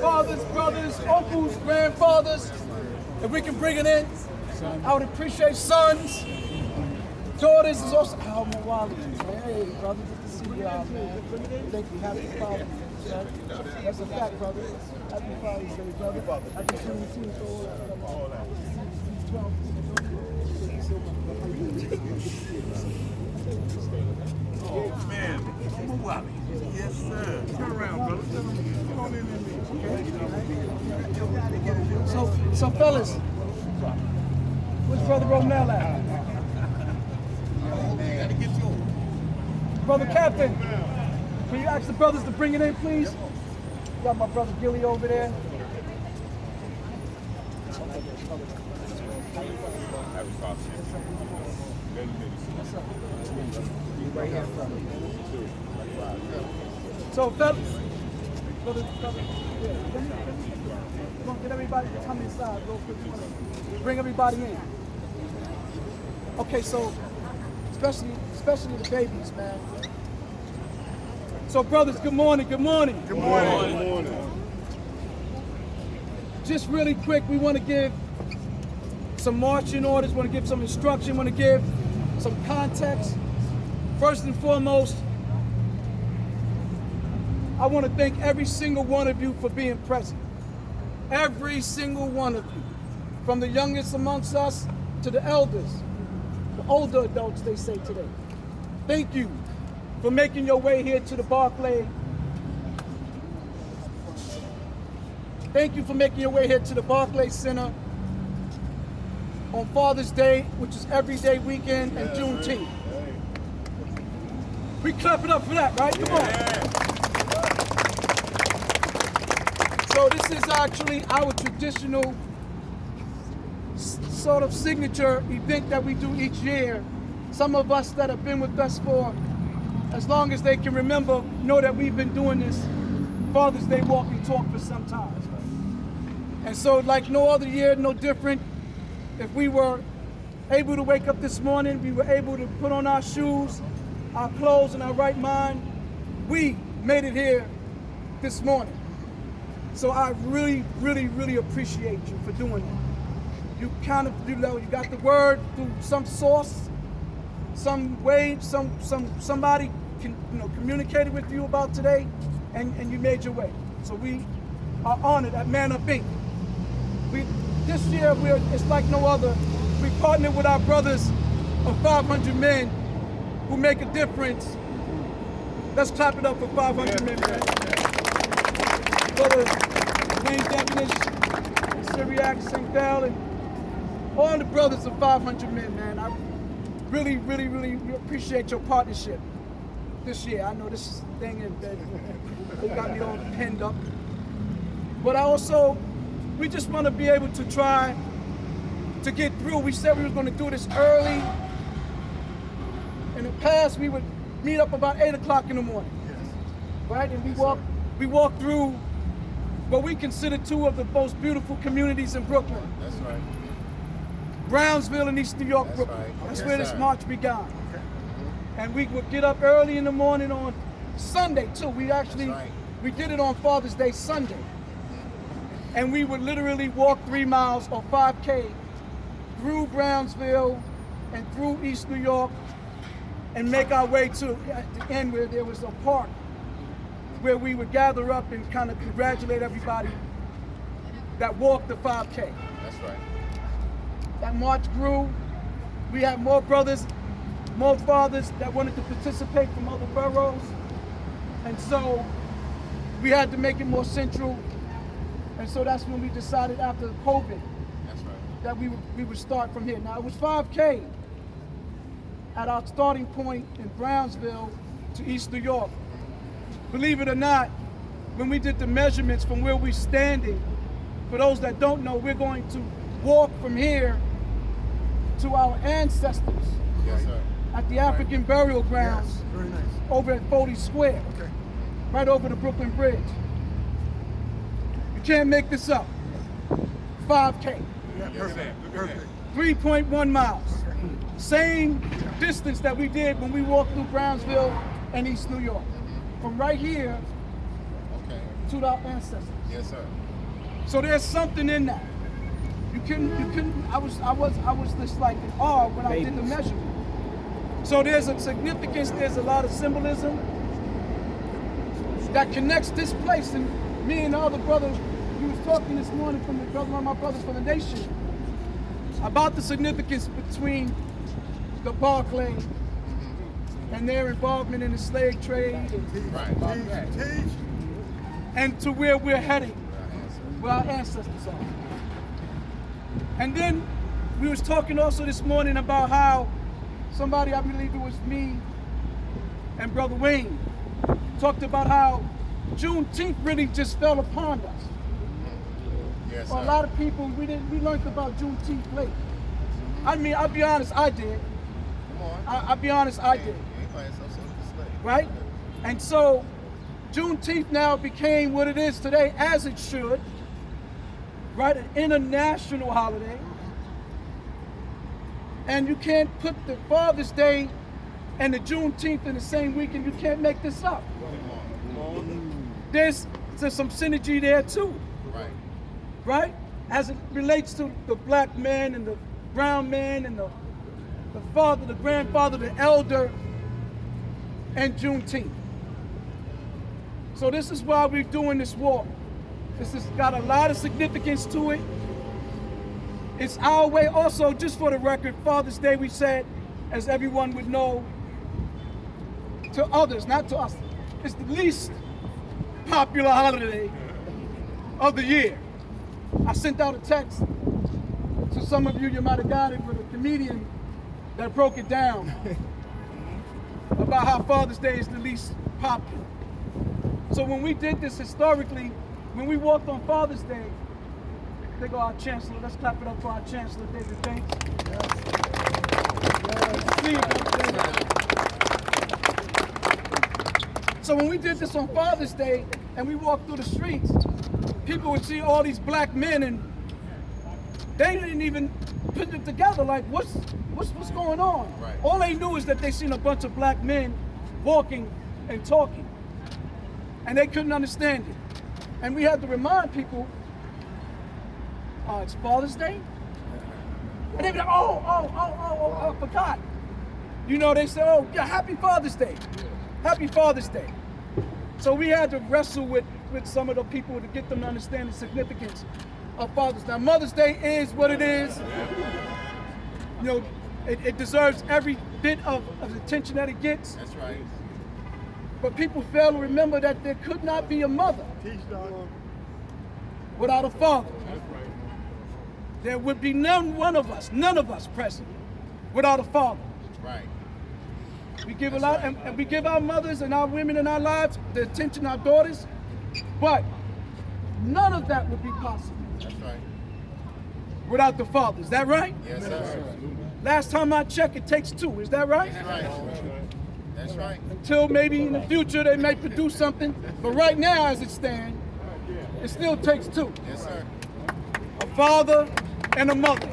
fathers, brothers, uncles, grandfathers, if we can bring it in, I would appreciate sons, daughters is also. Oh, my wallet. Hey, brother, good to see you out, man. Thank you. Happy Father's Day. That's a fact, brother. Happy Father's Day, brother. I can see you too. All that. Oh, man. Yes, sir. Turn around, brother. Come on in there. So fellas, where's Brother Romel at? Brother Captain, can you ask the brothers to bring it in, please? Got my brother Gilly over there. So fellas, brother, get everybody to come inside real quick. Bring everybody in. Okay, so especially the babies, man. So brothers, good morning, good morning. Good morning. Good morning. Just really quick, we want to give some marching orders, want to give some instruction, want to give some context. First and foremost, I want to thank every single one of you for being present. Every single one of you. From the youngest amongst us to the elders, the older adults, they say today. Thank you for making your way here to the Barclay. Thank you for making your way here to the Barclay Center on Father's Day, which is everyday weekend, and Juneteenth. We clap it up for that, right? Come on. So this is actually our traditional sort of signature event that we do each year. Some of us that have been with us for as long as they can remember know that we've been doing this Father's Day walk and talk for some time. And so like no other year, no different. If we were able to wake up this morning, we were able to put on our shoes, our clothes, and our right mind, we made it here this morning. So I really, really, really appreciate you for doing that. You kind of, you got the word through some source, some way, somebody communicated with you about today, and you made your way. So we are honored at MANUPINC. This year, it's like no other. We partnered with our brothers of 500 men who make a difference. Let's clap it up for 500 men. Brother Wayne Devonish, Syriac, St. Bell, and all the brothers of 500 men, man. I really, really, really appreciate your partnership this year. I know this thing that got me all pinned up. But we just want to be able to try to get through. We said we were going to do this early. In the past, we would meet up about 8 o'clock in the morning. Yes. Right? And we walk through what we consider two of the most beautiful communities in Brooklyn. That's right. Brownsville and East New York, That's Brooklyn. right. That's Yes, where this sir. march began. Okay. And we would get up early in the morning on Sunday too. We did it on Father's Day Sunday. And we would literally walk 3 miles or 5K through Brownsville and through East New York and make our way to at the end where there was a park where we would gather up and kind of congratulate everybody that walked the 5K. That's right. That march grew. We had more brothers, more fathers that wanted to participate from other boroughs. And so we had to make it more central. And so that's when we decided after COVID that we would start from here. Now it was 5K at our starting point in Brownsville to East New York. Believe it or not, when we did the measurements from where we're standing, for those that don't know, we're going to walk from here to our ancestors at the African burial grounds over at Foley Square, right over the Brooklyn Bridge. You can't make this up. 5K. Perfect. 3.1 miles. Same distance that we did when we walked through Brownsville and East New York. From right here to our ancestors. Yes, sir. So there's something in that. You couldn't. I was just like in awe when I did the measurement. So there's a significance. There's a lot of symbolism that connects this place. And me and the other brother, we was talking this morning from one of my brothers from the nation about the significance between the Barclay and their involvement in the slave trade, and to where we're heading, where our ancestors are. And then we was talking also this morning about how somebody, I believe it was me and Brother Wayne, talked about how Juneteenth really just fell upon us. Yes, For a lot of people, we learned about Juneteenth late. I mean, I'll be honest, I did. Come on. I'll be honest, I did. Right? And so Juneteenth now became what it is today, as it should. Right? An international holiday. And you can't put the Father's Day and the Juneteenth in the same weekend. You can't make this up. There's some synergy there too. Right? As it relates to the black man and the brown man and the father, the grandfather, the elder, and Juneteenth. So this is why we're doing this walk. This has got a lot of significance to it. It's our way also, just for the record, Father's Day, we said, as everyone would know, to others, not to us. It's the least popular holiday of the year. I sent out a text to some of you, you might have got it, with a comedian that broke it down about how Father's Day is the least popular. So when we did this historically, when we walked on Father's Day, they go, our Chancellor, let's clap it up for our Chancellor, David Banks. So when we did this on Father's Day and we walked through the streets, people would see all these black men and they didn't even put it together, like what's going on? Right. All they knew is that they seen a bunch of black men walking and talking. And they couldn't understand it. And we had to remind people, it's Father's Day? And they'd be like, I forgot. You know, they say, oh, yeah, happy Father's Day. Happy Father's Day. So we had to wrestle with some of the people to get them to understand the significance of Father's Day. Now, Mother's Day is what it is. You know, it deserves every bit of attention that it gets. That's right. But people fail to remember that there could not be a mother without a father. There would be none of us present without a father. Right. We give a lot, and we give our mothers and our women in our lives the attention, our daughters, but none of that would be possible. That's right. Without the father. Is that right? Yes, sir. Last time I checked, it takes two. Is that right? That's right. That's right. Until maybe in the future they may produce something, but right now, as it stands, it still takes two. Yes, sir. A father and a mother.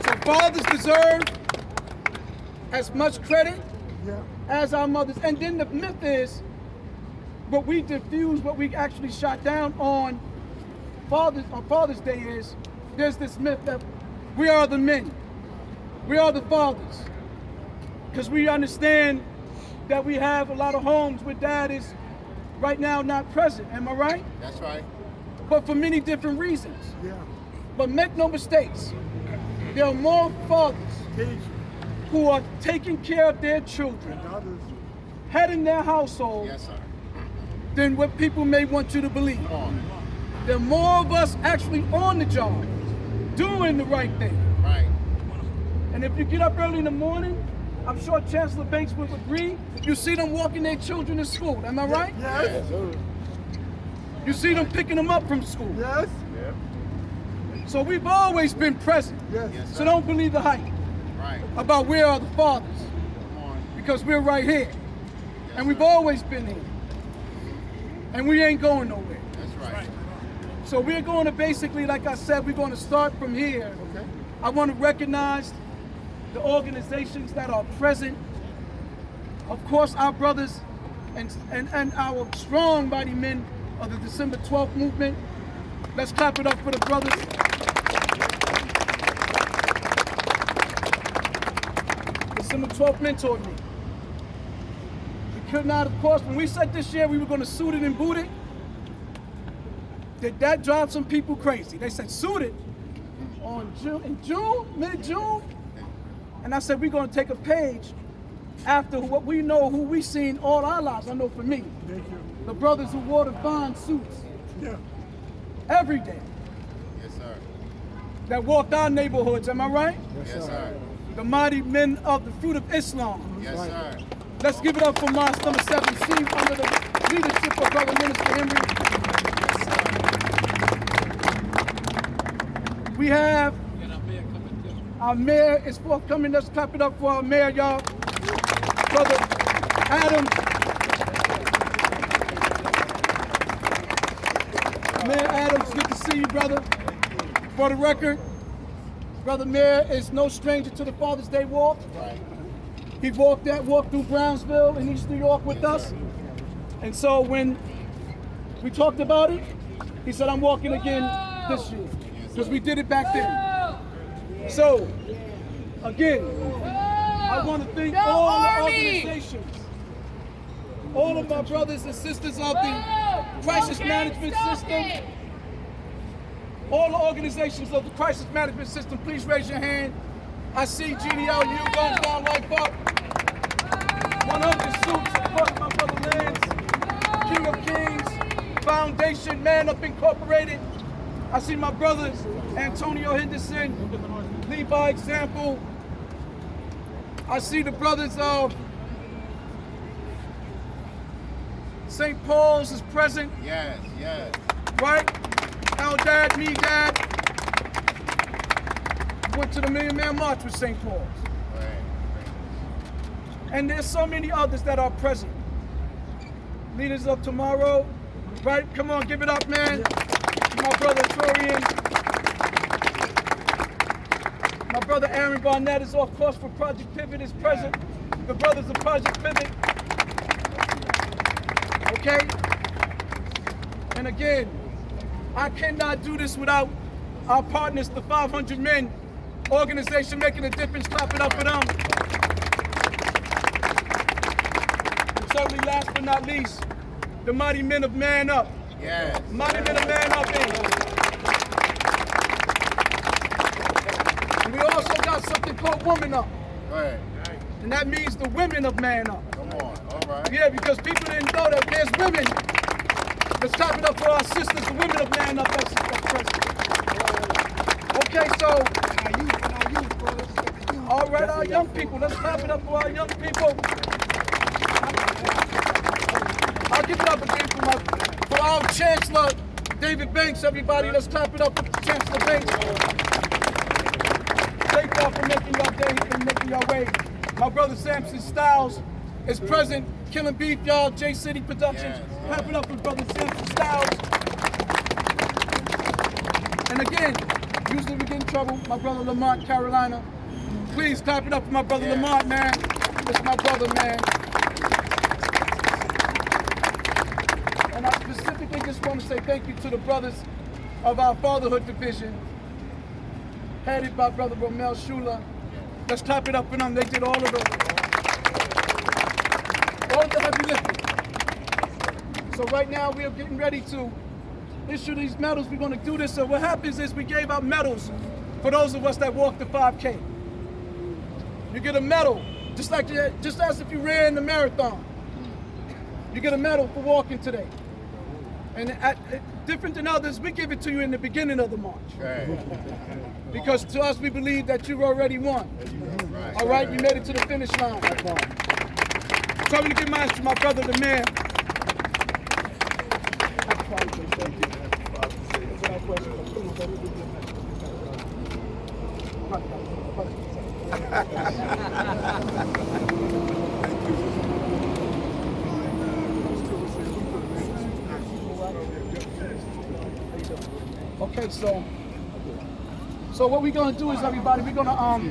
So fathers deserve as much credit as our mothers. And then the myth is, what we diffuse, what we actually shot down on Father's Day is, there's this myth that we are the men, we are the fathers. Because we understand that we have a lot of homes where dad is right now not present, am I right? That's right. But for many different reasons. But make no mistakes, there are more fathers who are taking care of their children, heading their household, Yes, sir. than what people may want you to believe. Come on. There are more of us actually on the job, doing the right thing. Right. And if you get up early in the morning, I'm sure Chancellor Banks would agree, you see them walking their children to school, am I right? Yes. You see them picking them up from school. Yes. So we've always been present. Yes. Yes, sir. So don't believe the hype Right. about where are the fathers, Come on. because we're right here. Yes, And we've sir. always been here. And we ain't going nowhere. That's right. So we're going to basically, like I said, we're going to start from here. Okay. I want to recognize the organizations that are present. Of course, our brothers and our strong mighty men of the December 12th movement. Let's clap it up for the brothers. December 12th mentored me. We could not, of course, when we said this year we were going to suit it and boot it, did that drive some people crazy? They said suit it in June, mid-June, and I said we're going to take a page after what we know, who we seen all our lives. I know for me, the brothers who wore the Bond suits every day. Yes, sir. That walked our neighborhoods, am I right? Yes, sir. The mighty men of the fruit of Islam. Yes, sir. Let's give it up for Mosque number 17 under the leadership of Brother Minister Henry. We have our mayor is forthcoming. Let's clap it up for our mayor, y'all. Brother Adams. Mayor Adams, good to see you, brother. For the record, Brother Mayor is no stranger to the Father's Day walk. Right. He walked through Brownsville in East New York with us. And so when we talked about it, he said, I'm walking again this year. Because we did it back then. So, again, I want to thank all the organizations, all of my brothers and sisters of the crisis management system, all the organizations of the crisis management system, please raise your hand. I see GDLU, Guns Down, Life Up, 100 Suits, of course, my brother Lance, King of Kings, Foundation, Man Up Incorporated. I see my brothers, Antonio Henderson, Lead by Example. I see the brothers of St. Paul's is present. Yes, yes. Right? Dad, me, Dad. Went to the Million Man March with St. Paul's. Right. And there's so many others that are present. Leaders of tomorrow. Right? Come on, give it up, man. My brother Torian. My brother Aaron Barnett is off course for Project Pivot is present. The brothers of Project Pivot. Okay? And again, I cannot do this without our partners, the 500 Men organization making a difference. Clap it up for them. And certainly last but not least, the mighty men of Man Up. Yes. Mighty men of Man Up. And we also got something called Woman Up. Right. And that means the women of Man Up. Come on. All right. Yeah, because people didn't know that there's women. Let's clap it up for our sisters, the women of Man Up. That's present. Okay, so, all right, our young people. Let's clap it up for our young people. I'll give it up again for our Chancellor, David Banks, everybody. Let's clap it up for Chancellor Banks. Thank y'all for making your day and making your way. My brother Samson Styles is present. Killing Beef, y'all. J City Productions. Clap it up for brother Samson Styles. And again, usually we get in trouble. My brother Lamont, Carolina. Please clap it up for my brother Lamont, man. This is my brother, man. And I specifically just want to say thank you to the brothers of our Fatherhood Division, headed by Brother Romel Shula. Let's clap it up for them. They did all of the heavy lifting. So right now we are getting ready to issue these medals. We're going to do this. So what happens is we gave out medals for those of us that walked the 5K. You get a medal, just as if you ran the marathon. You get a medal for walking today. And different than others, we give it to you in the beginning of the march. Right. Because to us, we believe that you already won. Right. All right, you made it to the finish line. So I'm going to give mine to my brother, the man. Okay, so what we're gonna do is, everybody, we're gonna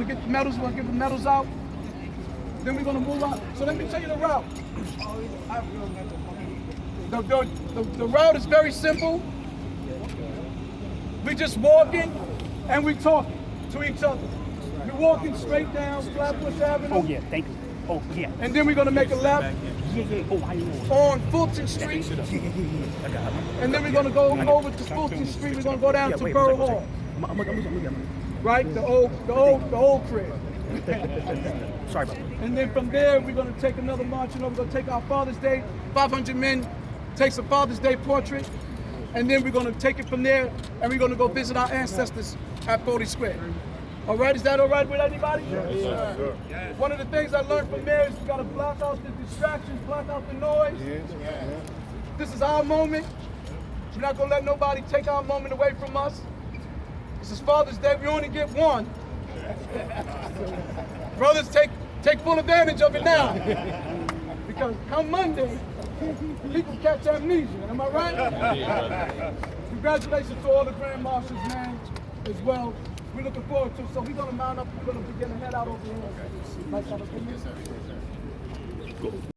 get the medals. We're gonna give the medals out. Then we're gonna move on. So let me tell you the route. The route is very simple. We just walking and we talking to each other. We're walking straight down Flatbush Avenue. Oh yeah, thank you. Oh yeah. And then we're gonna make a left Oh, I know. on Fulton Street. And then we're gonna go over to Fulton Street. We're gonna go down to Borough Hall. Right? The old crib. Sorry about that. And then from there, we're going to take another march. We're going to take our Father's Day. 500 men takes a Father's Day portrait. And then we're going to take it from there, and we're going to go visit our ancestors at 40 Square. All right? Is that all right with anybody? Yes, sir. One of the things I learned from there is we got to block out the distractions, block out the noise. This is our moment. We're not going to let nobody take our moment away from us. This is Father's Day. We only get one. Brothers, take full advantage of it now. Because come Monday, people catch amnesia. Am I right? Congratulations to all the Grand Marshals, man, as well. We're looking forward to it. So we're going to mount up. We're going to begin to head out over here. Nice.